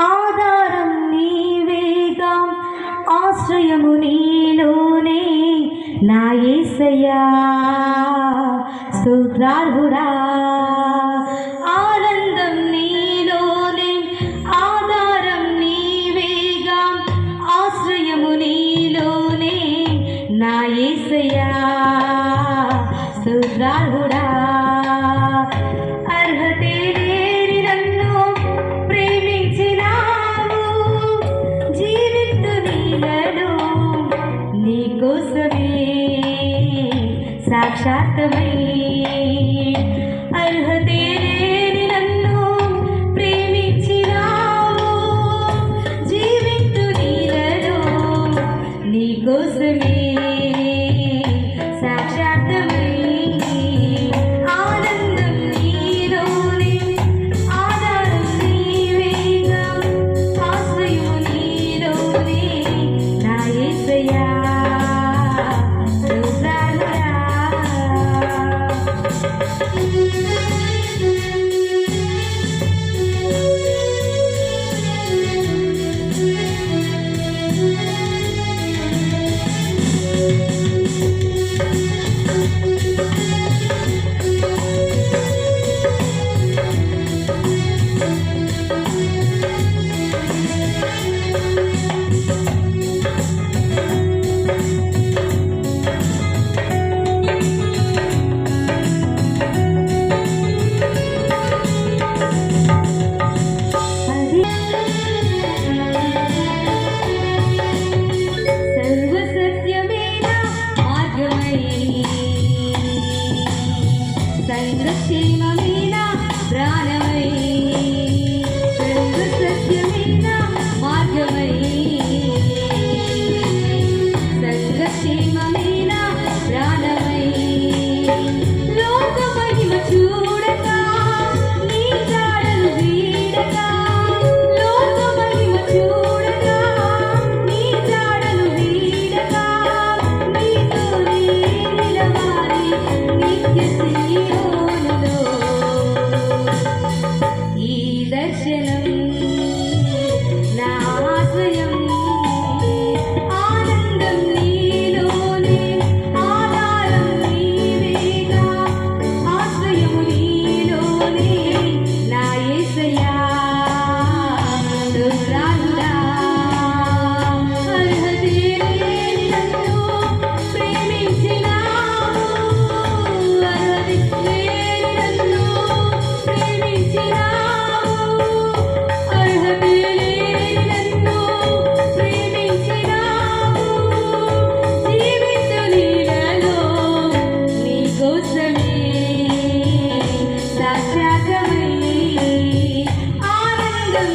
ఆధారం నీవేగా, ఆశ్రయము నీలోనే నా యేసయ్యా. స్తోత్రార్హుడా, ఆనందం నీలోనే, ఆధారం నీవేగా, ఆశ్రయము నీలోనే నా యేసయ్యా. స్తోత్రార్హుడా, అర్హతే లేని నన్ను ప్రేమించినావు, జీవితు నీలలో నీకోసమే సాక్షాత్తమై. అర్హతే లేని నన్ను ప్రేమించినావు, జీవితు నీలలో నీకోసమే సాక్షాత్తమై. ఆనందం నీలోనే, ఆధారం నీవేగా, ఆశ్రయం నీలోనే నా యేసయ్యా. సర్వక్షేమమైన ప్రాణమై, సర్వసత్యమైన మార్గమై, సర్వక్షేమమైన ప్రాణమై. లోక మహిమ చూడక నీ జాడలు వీడక, లోక మహిమ చూడక నీ జాడలు వీడక, నీతో నిలవాలి నిత్య సియోనులో. ఈ దర్శనం నా ఆశ్రయం, ఆనందం నీలోనే, ఆధారం నీవేగా, ఆశ్రయము నీలోనే నా యేసయ్యా. స్తోత్రార్హుడా, అర్హతే లేని నన్ను ప్రేమించినావు, అర్హతే లేని నన్ను ప్రేమించినావు, అర్హతే లేని నన్ను ప్రేమించినావు, జీవితు నీలలో నీకోసమే సాక్షాత్తమై. ఆనందం